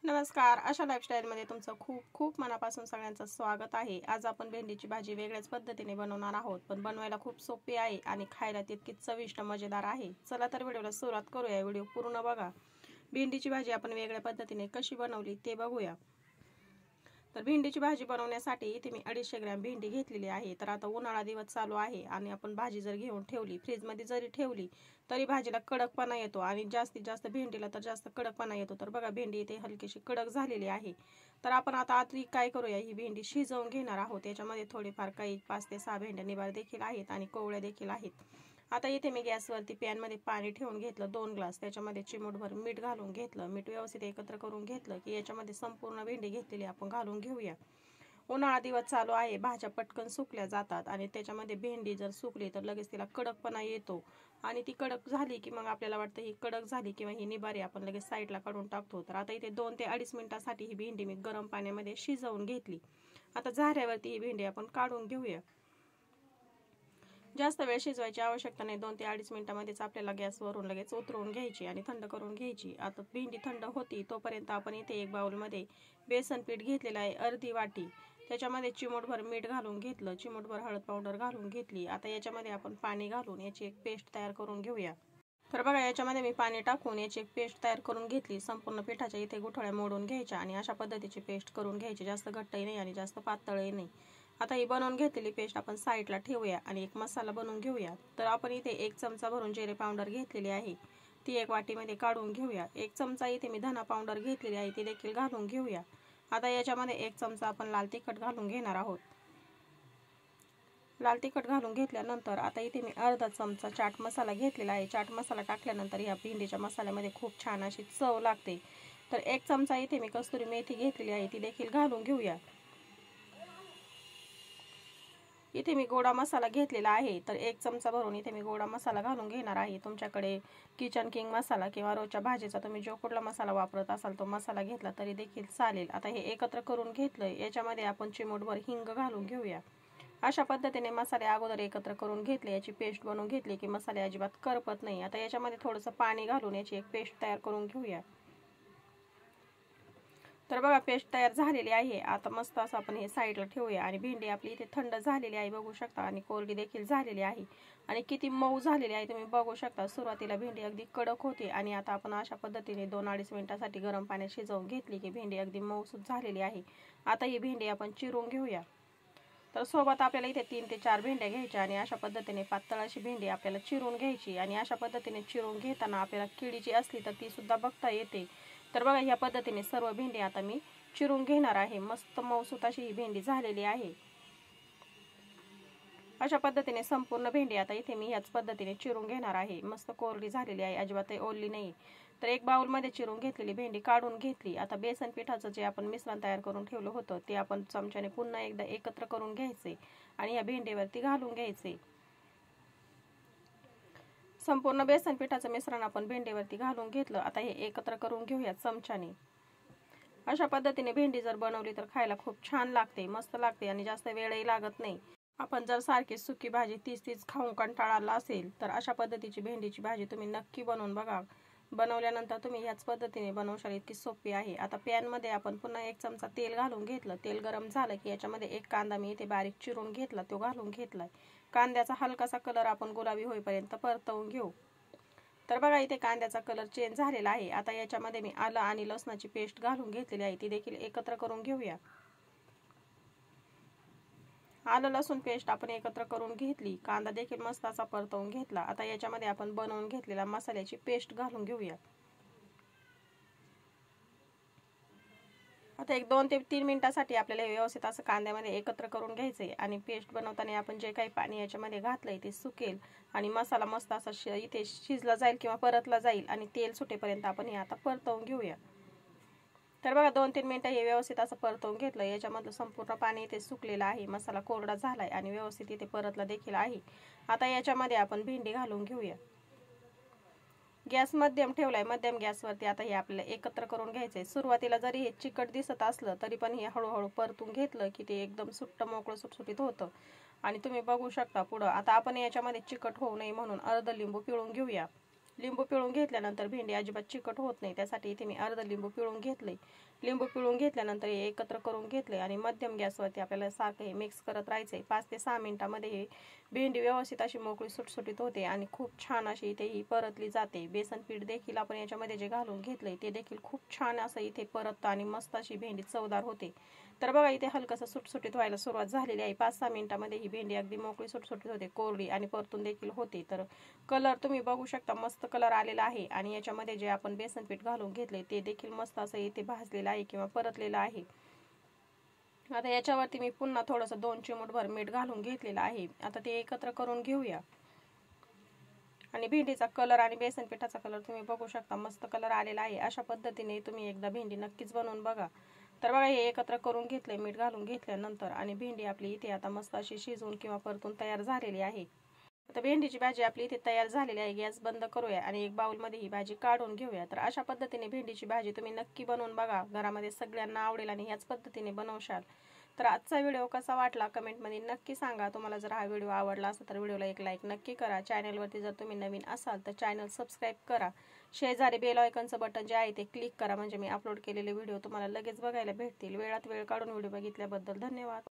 नमस्कार, आशा लाईफस्टाईलमध्ये तुमचं खूप खूप मनापासून सगळ्यांचं स्वागत आहे। आज आपण भेंडीची भाजी वेगळ्याच पद्धतीने बनवणार आहोत, पण बनवायला खूप सोपी आहे आणि खायला तितकीच चविष्ट मजेदार आहे। चला तर व्हिडिओला सुरुवात करूया। व्हिडिओ पूर्ण बघा। भेंडीची भाजी आपण वेगळ्या पद्धतीने कशी बनवली ते बघूया। तर भेंडीची भाजी बनवण्यासाठी इथे मी 250 ग्रॅम भेंडी घेतलेली आहे। तर आता उन्हाळा दिवस चालू आहे आणि आपण भाजी जर घेऊन ठेवली, फ्रीजमध्ये जरी ठेवली तरी भाजीला कडकपणा येतो आणि जास्तीत जास्त भेंडीला तर जास्त कडकपणा येतो। तर बघा भेंडी इथे हलकीशी कडक झालेली आहे। तर आपण आता काय करूया, ही भेंडी शिजवून घेणार आहोत। याच्यामध्ये थोडेफार काही 5 ते 6 भेंड्या निबार देखील आहेत आणि कोवळ्या देखील आहेत। आता इथे मी गॅसवरती पॅनमध्ये पाणी ठेवून घेतलं 2 ग्लास। त्याच्यामध्ये चिमूटभर मीठ घालून घेतलं। मीठ व्यवस्थित एकत्र करून घेतलं की याच्यामध्ये संपूर्ण भेंडी घेतलेली आपण घालून घेऊया। उन्हाळा दिवस चालू आहे, भाज्या पटकन सुकल्या जातात आणि त्याच्यामध्ये भेंडी जर सुकली तर लगेच तिला कडकपणा येतो आणि ती कडक झाली की मग आपल्याला वाटतं ही कडक झाली किंवा ही निबारी आपण लगेच साईडला काढून टाकतो। तर आता इथे 2 ते 2.5 मिनिटासाठी ही भेंडी मी गरम पाण्यामध्ये शिजवून घेतली। आता झाऱ्यावरती ही भेंडी आपण काढून घेऊया। जास्त वेळ शिजवायची आवश्यकता नाही, 2 ते 2.5 मिनिटांमध्येच आपल्याला गॅसवरून लगेच उतरवून घ्यायची आणि थंड करून घ्यायची। आता भेंडी थंड होती तोपर्यंत आपण इथे एक बाउलमध्ये बेसन पीठ घेतलेलं आहे अर्धी वाटी। त्याच्यामध्ये चिमूटभर मीठ घालून घेतलं, चिमूटभर हळद पावडर घालून घेतली। आता याच्यामध्ये आपण पाणी घालून याची एक पेस्ट तयार करून घेऊया। तर बघा याच्यामध्ये मी पाणी टाकून याची एक पेस्ट तयार करून घेतली। संपूर्ण पिठाच्या इथे गुठळ्या मोडून घ्यायच्या आणि अशा पद्धतीची पेस्ट करून घ्यायची, जास्त घट्टही नाही आणि जास्त पातळही नाही। आता ही बनवून घेतलेली पेस्ट आपण साईडला ठेवूया आणि एक मसाला बनवून घेऊया। तर आपण इथे 1 चमचा भरून जिरे पावडर घेतलेली आहे, ती एक वाटीमध्ये काढून घेऊया। 1 चमचा इथे मी धना पावडर घेतलेली आहे, ती देखील घालून घेऊया। आता याच्यामध्ये 1 चमचा आपण लाल तिखट घालून घेणार आहोत। लाल तिखट घालून घेतल्यानंतर आता इथे मी अर्धा चमचा चाट मसाला घेतलेला आहे। चाट मसाला टाकल्यानंतर या भेंडीच्या मसाल्यामध्ये खूप छान अशी चव लागते। तर 1 चमचा इथे मी कस्तुरी मेथी घेतलेली आहे, ती देखील घालून घेऊया। इथे मी गोडा मसाला घेतलेला आहे, तर 1 चमचा भरून इथे मी गोडा मसाला घालून घेणार आहे। तुमच्याकडे किचन किंग मसाला किंवा रोजच्या भाजीचा तुम्ही जो कुठला मसाला वापरत असाल तो मसाला घेतला तरी देखील चालेल। आता हे एकत्र करून घेतलंय, याच्यामध्ये आपण चिमूटभर हिंग घालून घेऊया। अशा पद्धतीने मसाले अगोदर एकत्र करून घेतले, याची पेस्ट बनवून घेतली की मसाले अजिबात करपत नाही। आता याच्यामध्ये थोडंसं पाणी घालून याची एक पेस्ट तयार करून घेऊया। तर बघा पेस्ट तयार झालेली आहे। आता मस्त असं आपण हे साईडला ठेवूया आणि भेंडी आपली इथे थंड झालेली आहे बघू शकता आणि कोरडी देखील झालेली आहे आणि किती मऊ झालेली आहे तुम्ही बघू शकता। सुरुवातीला भेंडी अगदी कडक होती आणि आता आपण अशा पद्धतीने 2-2.5 मिनिटांसाठी गरम पाण्यात शिजवून घेतली की भेंडी अगदी मऊसूत झालेली आहे। आता ही भेंडी आपण चिरून घेऊया। तर सोबत आपल्याला इथे 3 ते 4 भेंड्या घ्यायच्या आणि अशा पद्धतीने पातळ अशी भेंडी आपल्याला चिरून घ्यायची आणि अशा पद्धतीने चिरून घेताना आपल्याला किडीची असली तर ती सुद्धा बघता येते। तर बघा या पद्धतीने सर्व भेंडी आता मी चिरून घेणार आहे। मस्त मऊसूत अशी ही भेंडी झालेली आहे। अशा पद्धतीने संपूर्ण भेंडी आता इथे मी ह्याच पद्धतीने चिरून घेणार आहे। मस्त कोरडी झालेली आहे, अजिबातही ओली नाही। तर एक बाउलमध्ये चिरून घेतलेली भेंडी काढून घेतली। आता बेसन पिठाचं जे आपण मिश्रण तयार करून ठेवलं होतं ते आपण चमच्याने पुन्हा एकदा एकत्र करून घ्यायचे आणि या भेंडीवरती घालून घ्यायचे। संपूर्ण बेसन पिठाचं मिश्रण आपण भेंडीवरती घालून घेतलं। आता हे एकत्र करून घेऊया चमच्याने। अशा पद्धतीने भेंडी जर बनवली तर खायला खूप छान लागते, मस्त लागते आणि जास्त वेळही लागत नाही। आपण जर सारखी सुकी भाजी तीच खाऊन कंटाळा आला असेल तर अशा पद्धतीची भेंडीची भाजी तुम्ही नक्की बनवून बघा। बनवल्यानंतर तुम्ही याच पद्धतीने बनवशाल, इतकी सोपी आहे। आता पॅनमध्ये आपण पुन्हा 1 चमचा तेल घालून घेतलं। तेल गरम झालं की याच्यामध्ये 1 कांदा मी इथे बारीक चिरून घेतला, तो घालून घेतलाय। कांद्याचा हलकासा कलर आपण गुलाबी होईपर्यंत परतवून घेऊ। तर बघा इथे कांद्याचा कलर चेंज झालेला आहे। आता याच्यामध्ये मी आलं आणि लसणाची पेस्ट घालून घेतलेली आहे, ती देखील एकत्र करून घेऊया। आलं लसूण पेस्ट आपण एकत्र करून घेतली, कांदा देखील मस्त असा परतवून घेतला। आता याच्यामध्ये आपण बनवून घेतलेला मसाल्याची पेस्ट घालून घेऊया। आता एक 2 ते 3 मिनिटांसाठी आपल्याला व्यवस्थित असं कांद्यामध्ये एकत्र करून घ्यायचंय आणि पेस्ट बनवताना आपण जे काही पाणी याच्यामध्ये घातलंय ते सुकेल आणि मसाला मस्त असा इथे शिजला जाईल किंवा परतला जाईल आणि तेल सुटेपर्यंत आपण हे आता परतवून घेऊया। तर बघा 2-3 मिनिटं हे व्यवस्थित असं परतवून घेतलं। याच्यामधलं संपूर्ण पाणी इथे सुकलेलं आहे, मसाला कोरडा झालाय आणि व्यवस्थित इथे परतला देखील आहे। आता याच्यामध्ये आपण भेंडी घालून घेऊया। गॅस मध्यम ठेवलाय, मध्यम गॅसवरती आता हे आपल्याला एकत्र करून घ्यायचंय। सुरुवातीला जरी हे चिकट दिसत असलं तरी पण हे हळूहळू परतून घेतलं की ते एकदम सुट्ट मोकळं सुटसुटीत होतं आणि तुम्ही बघू शकता पुढं। आता आपण याच्यामध्ये चिकट होऊ नये म्हणून अर्ध लिंबू पिळून घेऊया लिंबू पिळून घेतल्यानंतर भेंडी अजिबात चिकट होत नाही, त्यासाठी इथे मी अर्ध लिंबू पिळून घेतले. लिंबू पिळून घेतल्यानंतर हे एकत्र करून घेतले आणि मध्यम गॅसवरती आपल्याला सारखं हे मिक्स करत राहायचे. 5 ते 6 मिनिटांमध्ये ही भेंडी व्यवस्थित अशी मोकळी सुटसुटीत होते आणि खूप छान अशी इथे ही परतली जाते. बेसन पीठ देखील आपण याच्यामध्ये जे घालून घेतलंय ते देखील खूप छान असं इथे परततं आणि मस्त अशी भेंडी चवदार होते. तर बघा इथे हलकंसं सुटसुटीत व्हायला सुरुवात झालेली आहे. 5-6 मिनिटांमध्ये ही भेंडी अगदी मोकळी सुटसुटीत होते, कोरडी आणि परतून देखील होते. तर कलर तुम्ही बघू शकता, मस्त कलर आलेला आहे आणि याच्यामध्ये जे आपण बेसन पीठ घालून घेतले ते देखील मस्त असं इथे भाजलेलं आहे किंवा परतलेलं आहे. आता याच्यावरती मी पुन्हा थोडंसं 2 चिमूटभर मीठ घालून घेतलेलं आहे. आता ते एकत्र करून घेऊया. आणि भेंडीचा कलर आणि बेसन पिठाचा कलर तुम्ही बघू शकता, मस्त कलर आलेला आहे. अशा पद्धतीने तुम्ही एकदा भेंडी नक्कीच बनवून बघा. तर बघा हे एकत्र करून घेतले मीठ घालून घेतल्यानंतर आणि भेंडी आपली इथे आता मस्त अशी शिजवून किंवा परतून तयार झालेली आहे. आता भेंडीची भाजी आपली इथे तयार झालेली आहे. गॅस बंद करूया आणि एक बाउलमध्ये ही भाजी काढून घेऊया. तर अशा पद्धतीने भेंडीची भाजी तुम्ही नक्की बनवून बघा, घरामध्ये सगळ्यांना आवडेल आणि ह्याच पद्धतीने बनवशाल. तर आजचा व्हिडिओ कसा वाटला कमेंटमध्ये नक्की सांगा. तुम्हाला जर हा व्हिडिओ आवडला असेल तर व्हिडिओला एक लाईक नक्की करा. चॅनलवरती जर तुम्ही नवीन असाल तर चॅनल सबस्क्राईब करा. शेजारी बेल आयकॉनचं बटन जे आहे ते क्लिक करा, म्हणजे मी अपलोड केलेले व्हिडिओ तुम्हाला लगेच बघायला भेटतील. वेळात वेळ काढून व्हिडिओ बघितल्याबद्दल धन्यवाद.